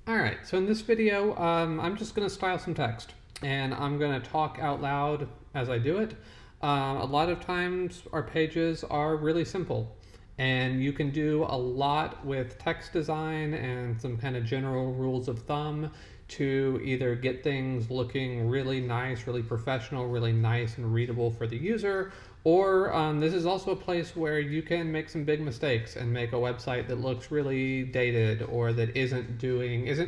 All right, so in this video, I'm just going to style some text and I'm going to talk out loud as I do it. A lot of times our pages are really simple and you can do a lot with text design and some kind of general rules of thumb to either get things looking really nice, really professional, really nice and readable for the user, or this is also a place where you can make some big mistakes and make a website that looks really dated or that isn't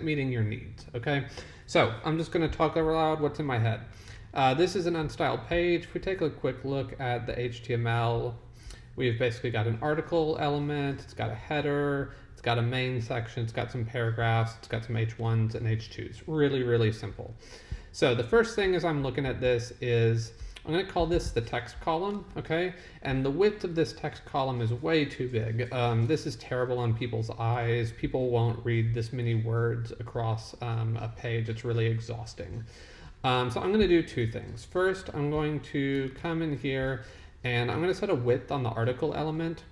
meeting your needs. Okay, so I'm just going to talk out loud what's in my head. This is an unstyled page. If we take a quick look at the HTML, we've basically got an article element, it's got a header, it's got a main section, it's got some paragraphs, it's got some H1s and H2s. Really, really simple. So the first thing as I'm looking at this is, I'm going to call this the text column, okay? And the width of this text column is way too big. This is terrible on people's eyes. People won't read this many words across a page. It's really exhausting. So I'm going to do two things. First, I'm going to come in here and I'm going to set a width on the article element.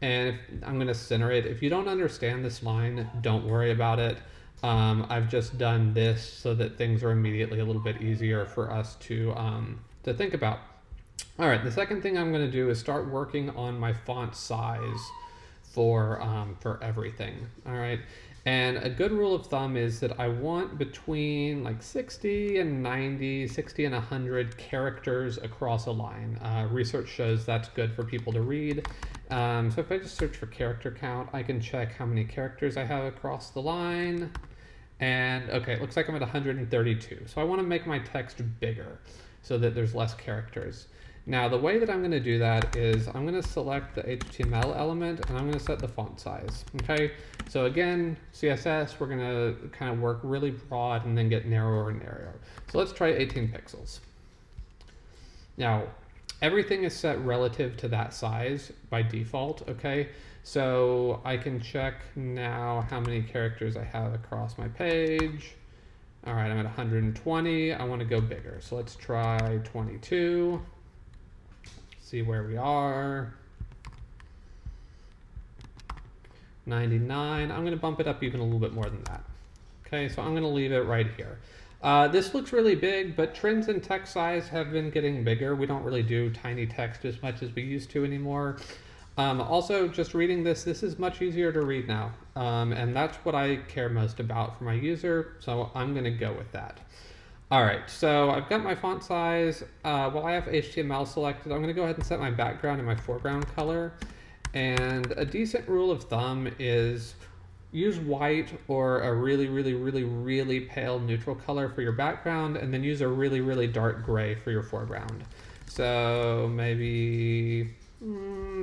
And I'm going to center it. If you don't understand this line, don't worry about it. I've just done this so that things are immediately a little bit easier for us to think about. All right, the second thing I'm going to do is start working on my font size for everything. All right, and a good rule of thumb is that I want between like 60 and 90, 60 and 100 characters across a line. Research shows that's good for people to read. So if I just search for character count, I can check how many characters I have across the line. And okay, it looks like I'm at 132. So I want to make my text bigger so that there's less characters. Now the way that I'm going to do that is I'm going to select the HTML element and I'm going to set the font size. Okay, so again, CSS, we're going to kind of work really broad and then get narrower and narrower. So let's try 18 pixels. Now everything is set relative to that size by default. Okay, so I can check now how many characters I have across my page. All right, I'm at 120. I want to go bigger. So let's try 22. See where we are. 99. I'm going to bump it up even a little bit more than that. Okay, so I'm going to leave it right here. This looks really big, but trends in text size have been getting bigger. We don't really do tiny text as much as we used to anymore. Also, just reading this is much easier to read now. And that's what I care most about for my user, so I'm going to go with that. All right, so I've got my font size. While I have HTML selected, I'm going to go ahead and set my background and my foreground color. And a decent rule of thumb is use white or a really, really, really, really pale neutral color for your background, and then use a really, really dark gray for your foreground. So maybe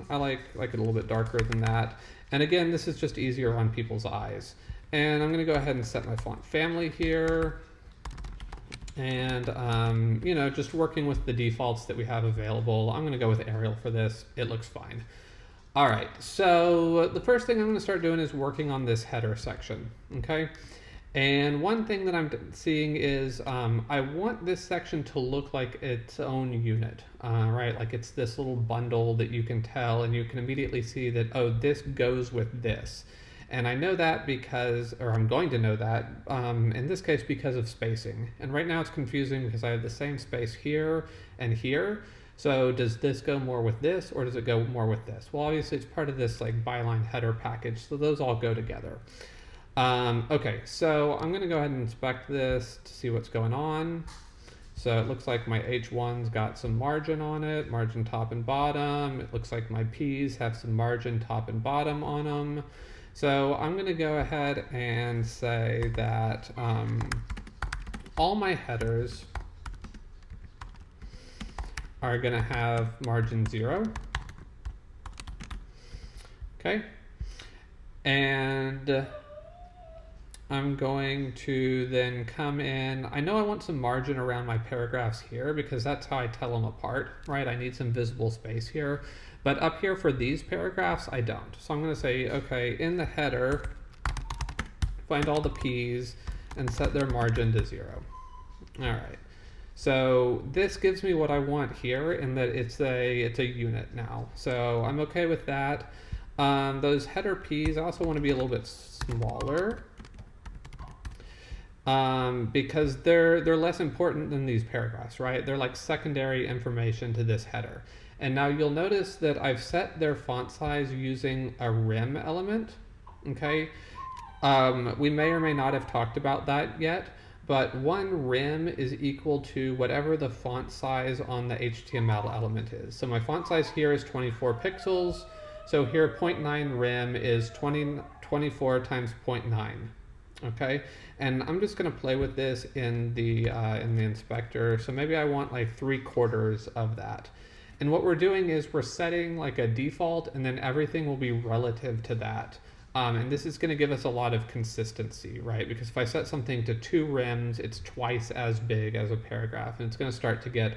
I like it a little bit darker than that. And again, this is just easier on people's eyes. And I'm going to go ahead and set my font family here. And, just working with the defaults that we have available. I'm going to go with Arial for this. It looks fine. All right, so the first thing I'm going to start doing is working on this header section, okay? And one thing that I'm seeing is I want this section to look like its own unit, right? Like it's this little bundle that you can tell and you can immediately see that, oh, this goes with this. And I know that because, or I'm going to know that, in this case, because of spacing. And right now it's confusing because I have the same space here and here. So does this go more with this or does it go more with this? Well, obviously it's part of this like byline header package, so those all go together. Okay, so I'm going to go ahead and inspect this to see what's going on. So it looks like my H1's got some margin on it, margin top and bottom. It looks like my P's have some margin top and bottom on them. So I'm going to go ahead and say that all my headers are going to have margin 0. Okay. And I'm going to then come in. I know I want some margin around my paragraphs here because that's how I tell them apart, right? I need some visible space here. But up here for these paragraphs, I don't. So I'm going to say, okay, in the header, find all the P's and set their margin to 0. All right. So this gives me what I want here in that it's a unit now. So I'm okay with that. Those header P's, I also want to be a little bit smaller. because they're less important than these paragraphs, right? They're like secondary information to this header. And now you'll notice that I've set their font size using a rim element, okay? We may or may not have talked about that yet, but one rim is equal to whatever the font size on the HTML element is. So my font size here is 24 pixels. So here 0.9 rim is 24 times 0.9. Okay, and I'm just going to play with this in the inspector. So maybe I want like 3/4 of that. And what we're doing is we're setting like a default, and then everything will be relative to that. And this is going to give us a lot of consistency, right? Because if I set something to 2 rims, it's twice as big as a paragraph, and it's going to start to get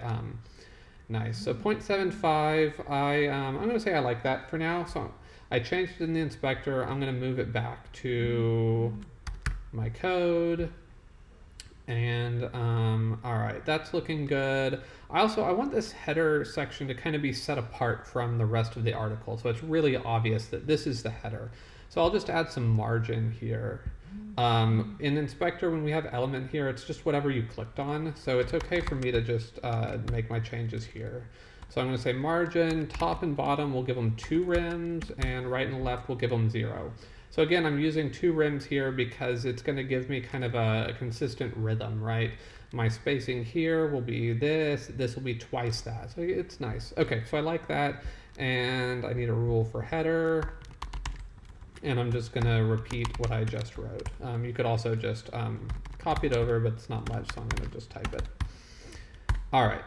nice. So 0.75, I'm going to say I like that for now. So I changed it in the inspector. I'm going to move it back to my code. And all right, that's looking good. I want this header section to kind of be set apart from the rest of the article, so it's really obvious that this is the header. So I'll just add some margin here. In inspector, when we have element here, it's just whatever you clicked on, so it's okay for me to just make my changes here. So I'm going to say margin, top and bottom, we'll give them 2 rims, and right and left, we'll give them 0. So again, I'm using 2 rims here because it's going to give me kind of a consistent rhythm, right? My spacing here will be this will be twice that. So it's nice. Okay, so I like that. And I need a rule for header. And I'm just going to repeat what I just wrote. You could also just copy it over, but it's not much, so I'm going to just type it. All right.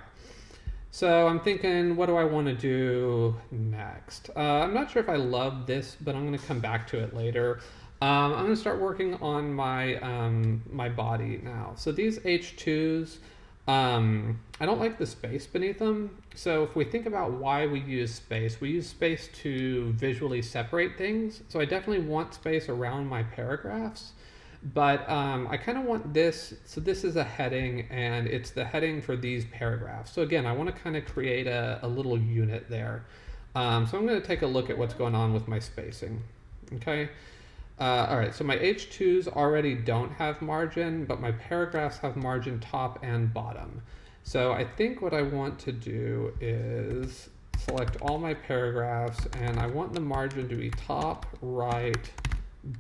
So I'm thinking, what do I want to do next? I'm not sure if I love this, but I'm going to come back to it later. I'm going to start working on my my body now. So these H2s, I don't like the space beneath them. So if we think about why we use space to visually separate things. So I definitely want space around my paragraphs. But I kind of want this, so this is a heading, and it's the heading for these paragraphs. So again, I want to kind of create a little unit there. So I'm going to take a look at what's going on with my spacing. Okay. All right, so my H2s already don't have margin, but my paragraphs have margin top and bottom. So I think what I want to do is select all my paragraphs, and I want the margin to be top, right,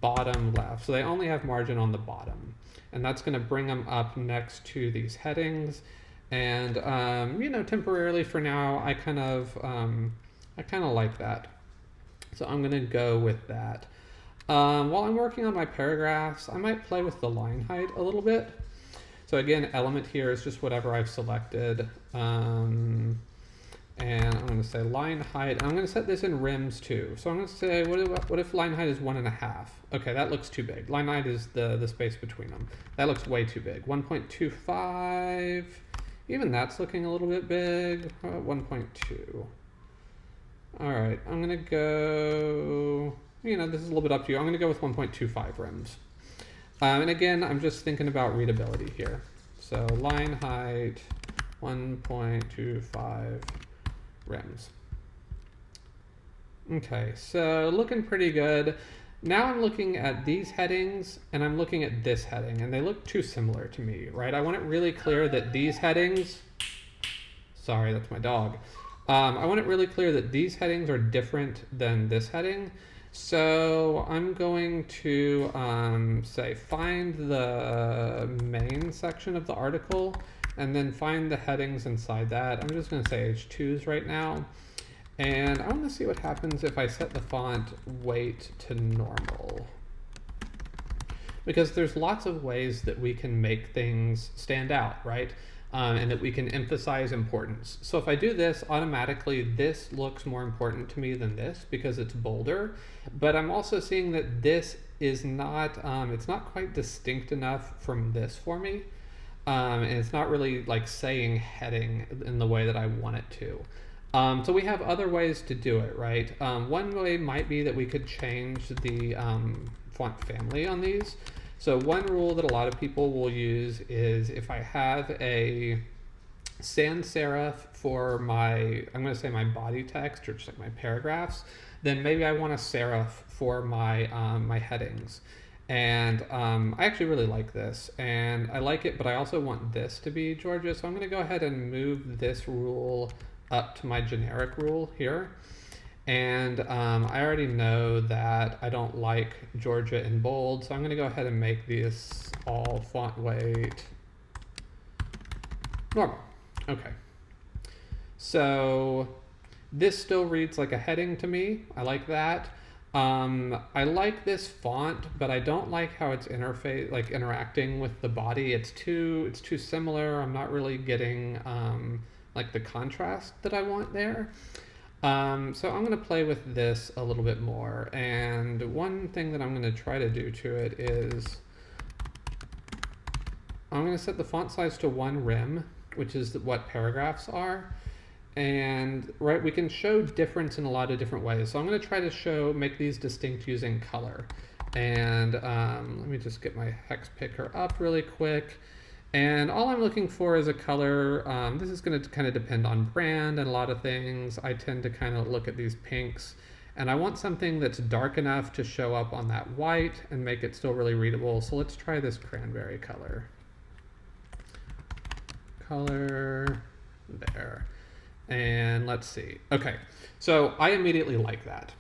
bottom, left. So they only have margin on the bottom, and that's going to bring them up next to these headings. And you know, temporarily for now, I kind of like that. So I'm going to go with that. While I'm working on my paragraphs, I might play with the line height a little bit. So again, element here is just whatever I've selected. And I'm going to say line height. I'm going to set this in rims too. So I'm going to say, what if line height is 1.5? Okay, that looks too big. Line height is the space between them. That looks way too big. 1.25. Even that's looking a little bit big. How about 1.2? All right, I'm going to go, you know, this is a little bit up to you. I'm going to go with 1.25 rims. And again, I'm just thinking about readability here. So line height, 1.25 rims. Okay, so looking pretty good. Now I'm looking at these headings, and I'm looking at this heading, and they look too similar to me, right? I want it really clear that these headings, sorry, that's my dog. I want it really clear that these headings are different than this heading. So I'm going to say find the main section of the article, and then find the headings inside that. I'm just going to say H2s right now. And I want to see what happens if I set the font weight to normal. Because there's lots of ways that we can make things stand out, right? And that we can emphasize importance. So if I do this, automatically this looks more important to me than this because it's bolder. But I'm also seeing that this is not, it's not quite distinct enough from this for me. And it's not really like saying heading in the way that I want it to. So we have other ways to do it, right? One way might be that we could change the font family on these. So one rule that a lot of people will use is if I have a sans serif for my, I'm going to say my body text or just like my paragraphs, then maybe I want a serif for my my headings. And I actually really like this, and I like it, but I also want this to be Georgia, so I'm going to go ahead and move this rule up to my generic rule here. And I already know that I don't like Georgia in bold, so I'm going to go ahead and make this all font weight normal. Okay. So this still reads like a heading to me. I like that. I like this font, but I don't like how it's interacting with the body. It's too similar. I'm not really getting like the contrast that I want there. So I'm going to play with this a little bit more. And one thing that I'm going to try to do to it is I'm going to set the font size to 1 rem, which is what paragraphs are. And right, we can show difference in a lot of different ways. So I'm going to try to make these distinct using color. And let me just get my hex picker up really quick. And all I'm looking for is a color. This is going to kind of depend on brand and a lot of things. I tend to kind of look at these pinks, and I want something that's dark enough to show up on that white and make it still really readable. So let's try this cranberry color. Color there. And let's see. Okay, so I immediately like that.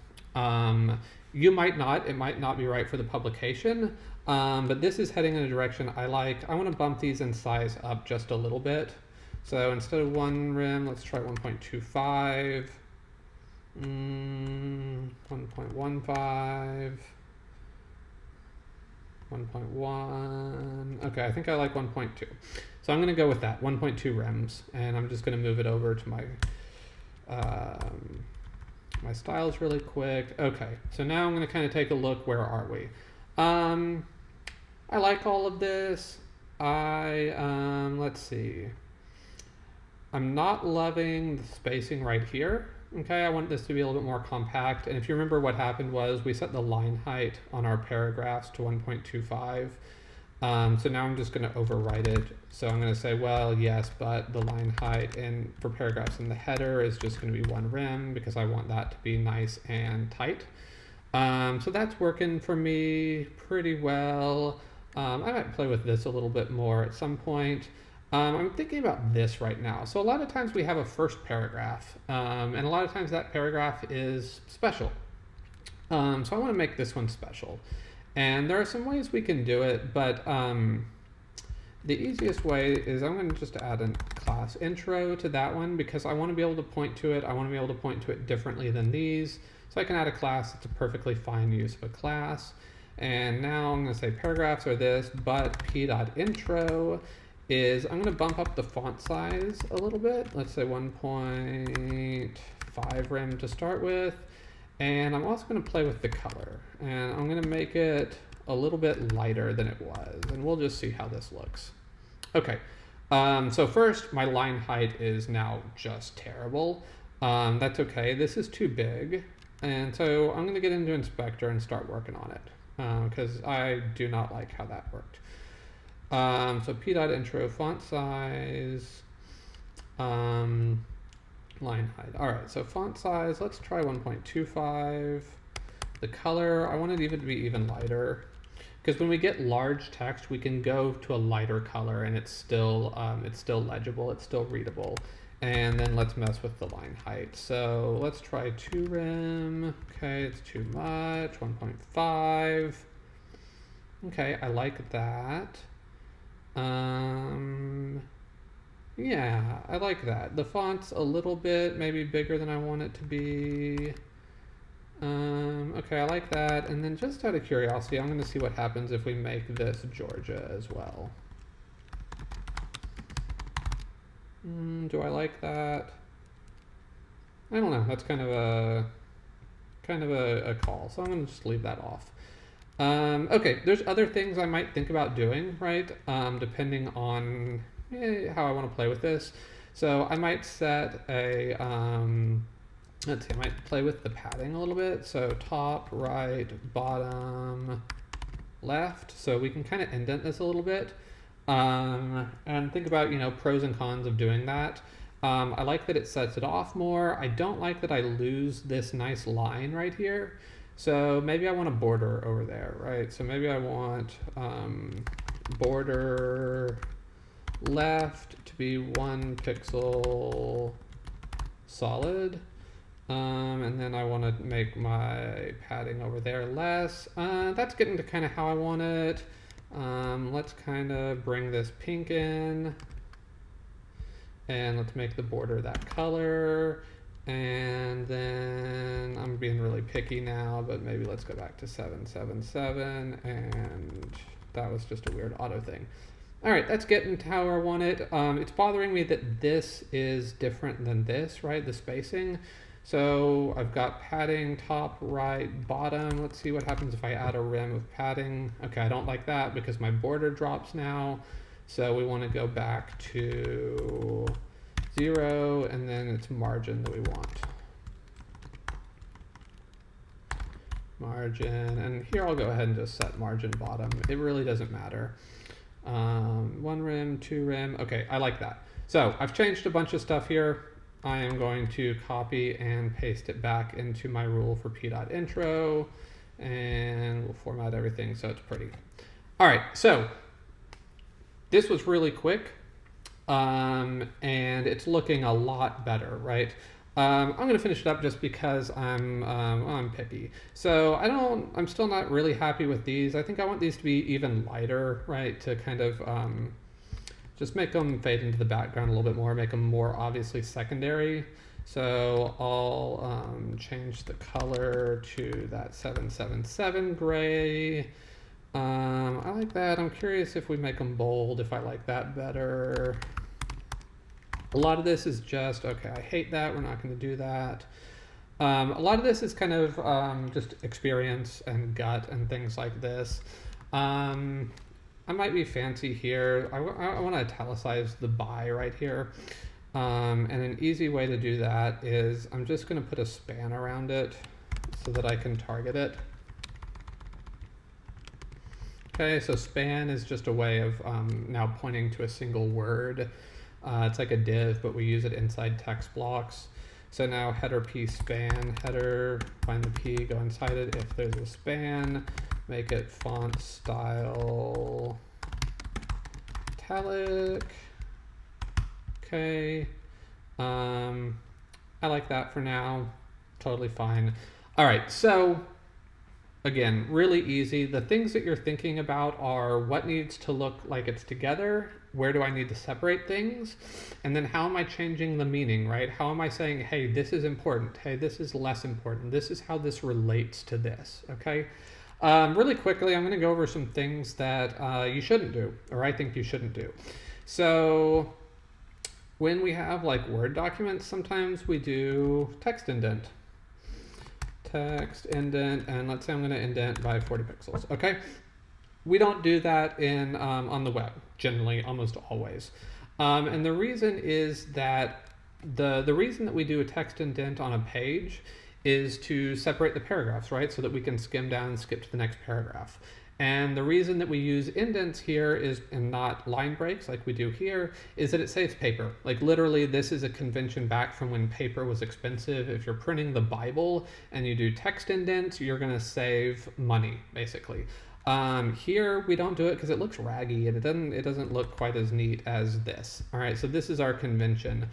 You might not, it might not be right for the publication, but this is heading in a direction I like. I want to bump these in size up just a little bit. So instead of 1 rem, let's try 1.25, 1.15, 1.1. Okay, I think I like 1.2. So I'm going to go with that, 1.2 rems, and I'm just going to move it over to my my styles really quick. Okay, so now I'm going to kind of take a look. Where are we? I like all of this. Let's see. I'm not loving the spacing right here. Okay, I want this to be a little bit more compact. And if you remember, what happened was we set the line height on our paragraphs to 1.25. So now I'm just going to overwrite it. So I'm going to say, well, yes, but the line height for paragraphs in the header is just going to be 1 rem because I want that to be nice and tight. So that's working for me pretty well. I might play with this a little bit more at some point. I'm thinking about this right now. So a lot of times we have a first paragraph, and a lot of times that paragraph is special. So I want to make this one special. And there are some ways we can do it, but the easiest way is I'm going to just add a class intro to that one because I want to be able to point to it. I want to be able to point to it differently than these. So I can add a class that's a perfectly fine use of a class. And now I'm going to say paragraphs are this, but p.intro is I'm going to bump up the font size a little bit. Let's say 1.5 rem to start with. And I'm also going to play with the color. And I'm going to make it a little bit lighter than it was. And we'll just see how this looks. Okay, so first, my line height is now just terrible. That's okay. This is too big. And so I'm going to get into Inspector and start working on it because I do not like how that worked. So p.intro font size, line height. All right, so font size, let's try 1.25. The color, I want it even to be even lighter because when we get large text, we can go to a lighter color and it's still legible, it's still readable. And then let's mess with the line height. So let's try 2 rem. Okay, it's too much. 1.5. Okay, I like that. Yeah, I like that. The font's a little bit maybe bigger than I want it to be. Okay, I like that. And then just out of curiosity, I'm going to see what happens if we make this Georgia as well. Do I like that? I don't know. That's kind of a call. So I'm going to just leave that off. Okay, there's other things I might think about doing, right? Depending on how I want to play with this. So I might set a, let's see, I might play with the padding a little bit. So top, right, bottom, left. So we can kind of indent this a little bit. And think about, pros and cons of doing that. I like that it sets it off more. I don't like that I lose this nice line right here. So maybe I want a border over there, right? So maybe I want border left to be 1 pixel solid. And then I want to make my padding over there less. That's getting to kind of how I want it. Let's kind of bring this pink in. And let's make the border that color. And then I'm being really picky now, but maybe let's go back to 777. And that was just a weird auto thing. All right, that's getting to how I want it. It's bothering me that this is different than this, right? The spacing. So I've got padding, top, right, bottom. Let's see what happens if I add a rim of padding. Okay, I don't like that because my border drops now. So we want to go back to 0, and then it's margin that we want. Margin, and here I'll go ahead and just set margin bottom. It really doesn't matter. 1 rim, 2 rim. Okay, I like that. So I've changed a bunch of stuff here. I am going to copy and paste it back into my rule for p.intro, and we'll format everything so it's pretty. All right, so this was really quick, and it's looking a lot better, right? I'm going to finish it up just because I'm picky. So I'm still not really happy with these. I think I want these to be even lighter, right? To kind of just make them fade into the background a little bit more, make them more obviously secondary. So I'll change the color to that 777 gray. I like that. I'm curious if we make them bold, if I like that better. A lot of this is just, okay, I hate that, we're not going to do that. A lot of this is kind of just experience and gut and things like this. I might be fancy here. I want to italicize the by right here. And an easy way to do that is I'm just going to put a span around it so that I can target it. Okay, so span is just a way of now pointing to a single word. It's like a div, but we use it inside text blocks. So now header p span, header, find the p, go inside it. If there's a span, make it font style italic. Okay. I like that for now. Totally fine. All right, so again, really easy. The things that you're thinking about are what needs to look like it's together, where do I need to separate things, and then how am I changing the meaning, right? How am I saying, hey, this is important, hey, this is less important, this is how this relates to this, okay? Really quickly, I'm gonna go over some things that you shouldn't do, or I think you shouldn't do. So when we have like Word documents, sometimes we do text indent. Text indent, and let's say I'm going to indent by 40 pixels. Okay, we don't do that in on the web generally, almost always, and the reason is that the reason that we do a text indent on a page is to separate the paragraphs, right? So that we can skim down and skip to the next paragraph. And the reason that we use indents here is, and not line breaks like we do here, is that it saves paper. Like literally, this is a convention back from when paper was expensive. If you're printing the Bible and you do text indents, you're gonna save money, basically. Here we don't do it because it looks raggy and it doesn't look quite as neat as this. All right, so this is our convention.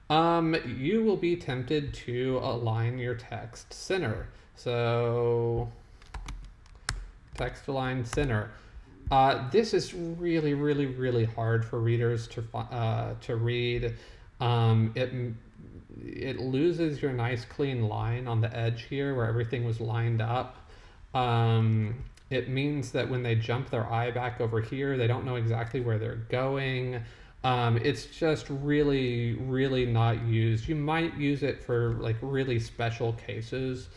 You will be tempted to align your text center. So text align center. This is really, really, really hard for readers to read. It loses your nice clean line on the edge here where everything was lined up. It means that when they jump their eye back over here, they don't know exactly where they're going. It's just really, really not used. You might use it for like really special cases.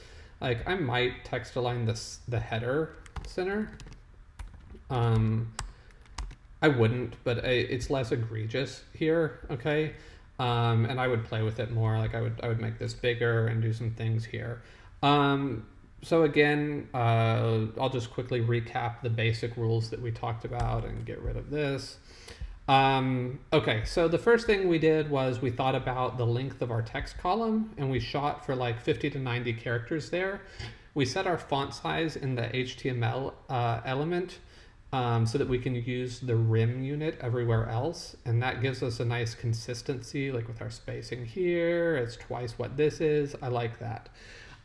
Like I might text align the header center. I wouldn't, but it's less egregious here, okay? And I would play with it more. Like I would make this bigger and do some things here. So again, I'll just quickly recap the basic rules that we talked about and get rid of this. Okay, so the first thing we did was we thought about the length of our text column, and we shot for like 50 to 90 characters there. we set our font size in the HTML element so that we can use the rim unit everywhere else. And that gives us a nice consistency, like with our spacing here, it's twice what this is. I like that.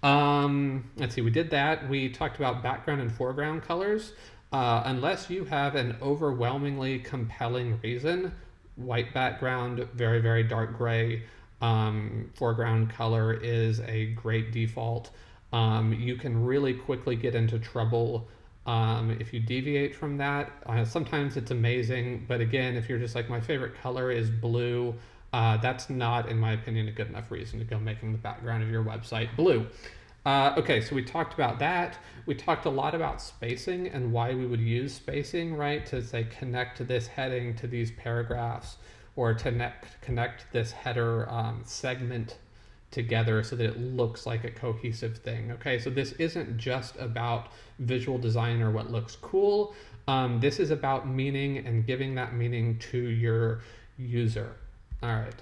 Let's see, we did that. We talked about background and foreground colors. Unless you have an overwhelmingly compelling reason, white background, very, very dark gray, foreground color is a great default. You can really quickly get into trouble if you deviate from that. Sometimes it's amazing, but again, if you're just like, my favorite color is blue, that's not, in my opinion, a good enough reason to go making the background of your website blue. Okay, so we talked about that. We talked a lot about spacing and why we would use spacing, right? To say connect this heading to these paragraphs, or to connect this header segment together so that it looks like a cohesive thing. Okay, so this isn't just about visual design or what looks cool. This is about meaning and giving that meaning to your user. All right.